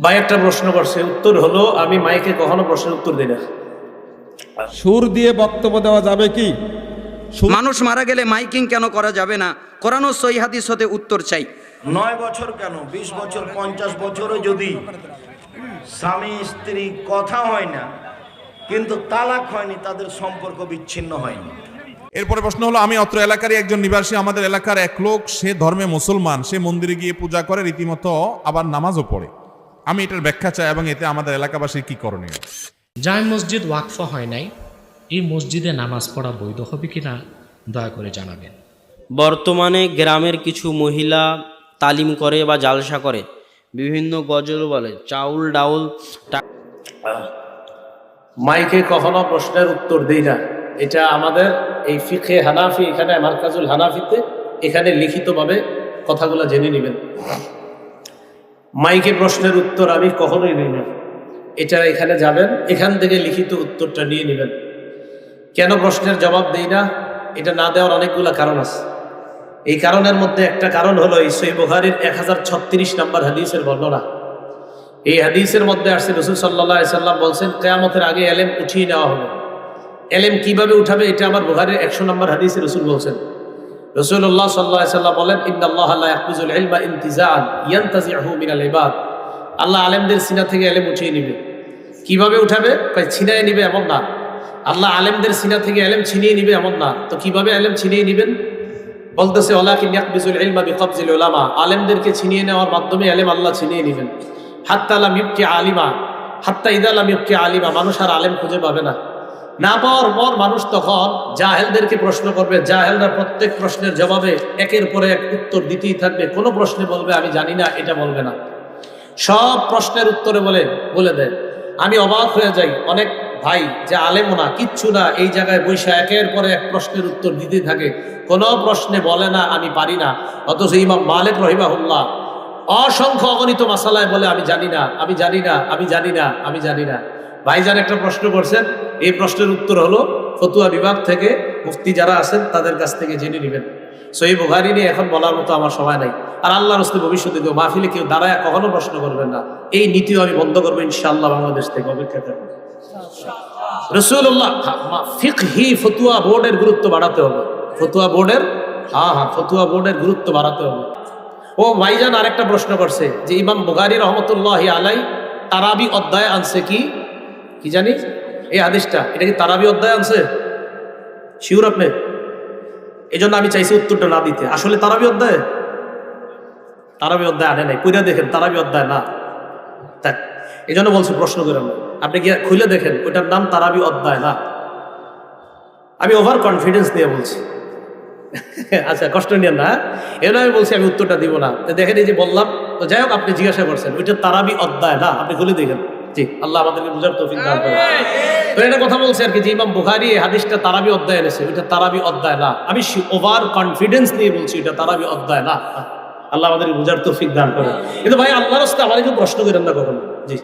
ভাই একটা প্রশ্ন করছে, উত্তর হলো আমি মাইকে কখনো প্রশ্নের উত্তর দিই না। সুর দিয়ে বক্তব্য দেওয়া যাবে কি? মানুষ মারা গেলে মাইকিং কেন করা যাবে না? কোরআন ও সহিহ হাদিস হতে উত্তর চাই। 9 বছর কেন 20 বছর 50 বছরও যদি স্বামী স্ত্রী কথা হয় না কিন্তু তালাক হয়নি, তাদের সম্পর্ক বিচ্ছিন্ন হয়নি। এরপরে প্রশ্ন হলো, আমি অত্র এলাকারই একজন নিবাসী, আমাদের এলাকার এক লোক, সে ধর্মে মুসলমান, সে মন্দিরে গিয়ে পূজা করে রীতিমতো, আবার নামাজও পড়ে। আমি এটার ব্যাখ্যা চাই এবং এতে আমাদের এলাকাবাসীর কি করণীয়? জামে মসজিদ ওয়াকফ হয় নাই, এই মসজিদে নামাজ পড়া বৈধ হবে কিনা দয়া করে জানাবেন। বর্তমানে গ্রামের কিছু মহিলা তালিম করে বা জালসা করে, বিভিন্ন গজল বলে, চাউল ডাউল মাইকে কখনো প্রশ্নের উত্তর দেই না। এটা আমাদের এই ফিকহে হানাফি, এখানে মারকাজুল হানাফিতে এখানে লিখিতভাবে কথাগুলো জেনে নেবেন। মাইকে প্রশ্নের উত্তর আমি কখনোই নিই না। এটা এখানে যাবেন, এখান থেকে লিখিত উত্তরটা নিয়ে নেবেন। কেন প্রশ্নের জবাব দেই না? এটা না দেওয়ার অনেকগুলো কারণ আছে। এই কারণের মধ্যে একটা কারণ হলো এই সহিহ বুখারীর 1036 নম্বর হাদিসের বর্ণনা। এই হাদিসের মধ্যে আসছে রাসূল সাল্লাল্লাহু আলাইহি সাল্লাম বলছেন, কিয়ামতের আগে এলেম উঠিয়ে নেওয়া হবে। এলেম কিভাবে উঠাবে? এটা আবার বুখারীর 100 নম্বর হাদিসে রাসূল বলছেন। রাসূলুল্লাহ সাল্লাল্লাহু আলাইহি সাল্লাম বলেন, ইন্নাল্লাহা লা ইয়াকবিজুল ইলমা ইনতিজাআন ইয়ানতাজিহু মিনাল ইবাদ। আল্লাহ আলেমদের সিনা থেকে এলেম উঠিয়ে নেবে। কিভাবে উঠাবে? ছিনিয়ে নিবে এমন না। আল্লাহ আলেমদের সিনা থেকে এলেম ছিনিয়ে নিবে এমন না। তো কিভাবে এলেম ছিনিয়ে নিবেন? বলতেছে, ওয়ালাকিন ইয়াকবিজুল ইলমা বিকবজিল উলামা। আলেমদেরকে ছিনিয়ে নেওয়ার মাধ্যমে এলেম আল্লাহ ছিনিয়ে নেবেন। হাত্তা লাম ইবকি আলিমা, হাত্তা ইদা লাম ইবকি আলিমা, মানুষ আর আলেম খুঁজে পাবে না। না পাওয়ার পর মানুষ তখন জাহেলদেরকে প্রশ্ন করবে। জাহেলরা প্রত্যেক প্রশ্নের জবাবে একের পরে এক উত্তর দিতেই থাকবে। কোনো প্রশ্নে বলবে আমি জানি না, এটা বলবে না। সব প্রশ্নের উত্তরে বলে দেয়। আমি অবাক হয়ে যাই, অনেক ভাই যে আলেমও না, কিচ্ছু না, এই জায়গায় বৈশা একের পরে এক প্রশ্নের উত্তর দিতে থাকে। কোনো প্রশ্নে বলে না আমি পারি না। অথচ ইমাম মালিক রাহিমাহুল্লাহ অসংখ্য অগণিত মাসালায় বলে আমি জানি না, আমি জানি না, আমি জানি না, আমি জানি না। ভাইজান একটা প্রশ্ন করছেন, এই প্রশ্নের উত্তর হলো ফতুয়া বিভাগ থেকে মুফতি যারা আছেন তাদের কাছ থেকে জেনে নেবেন। সহিহ বুখারী নিয়ে এখন বলার মতো আমার সময় নাই। আর আল্লাহর রাসূল ভবিষ্যতে কেউ মাহফিলে কেউ দাঁড়ায় কখনো প্রশ্ন করবেন না। এই নীতিও আমি বন্ধ করবো ইনশাআল্লাহ। বাংলাদেশ থেকে অপেক্ষা করবেন। রাসূলুল্লাহ ফিকহি ফতুয়া বোর্ডের গুরুত্ব বাড়াতে হবে। ফতুয়া বোর্ডের ফতুয়া বোর্ডের গুরুত্ব বাড়াতে হবে। ও ভাইজান আরেকটা প্রশ্ন করছে যে ইমাম বুখারী রহমতুল্লাহি আলাই তারাবি অধ্যায় আনছে কি জানি এই হাদিসটা, এটা কি তারাবি অধ্যায় আনছে? শিওর আপনি? এই জন্য আমি চাইছি উত্তরটা না দিতে। আসলে তারাবি অধ্যায় আনে নাই, কইরা দেখেন তারাবি অধ্যায় না। তাই এই জন্য বলছি প্রশ্ন করে আপনি গিয়ে খুলে দেখেন, ওইটার নাম তারাবি অধ্যায় না। আমি ওভার কনফিডেন্স দিয়ে বলছি। আচ্ছা, কষ্ট নিয়েন না। এর আমি বলছি আমি উত্তরটা দিব না। তো দেখেন, এই যে বললাম, তো যাই হোক, আপনি জিজ্ঞাসা করছেন, ওইটা তারাবি অধ্যায় না, আপনি খুলে দেখেন। জি, আল্লাহ আমাদেরকে বুঝার তৌফিক দান করেন। তো এটা কথা বলছে আর কি, যে ইমাম বুখারী এই হাদিসটা তারাবি অধ্যায় এনেছে, ওইটা তারাবি অধ্যায় না। আমি ওভার কনফিডেন্স নিয়ে বলছি এটা তারাবি অধ্যায় না। আল্লাহ আমাদেরকে বুঝার তৌফিক দান করেন। কিন্তু ভাই আল্লাহর রাস্তায় আমাদেরকে প্রশ্ন করেন না কখনো। জি।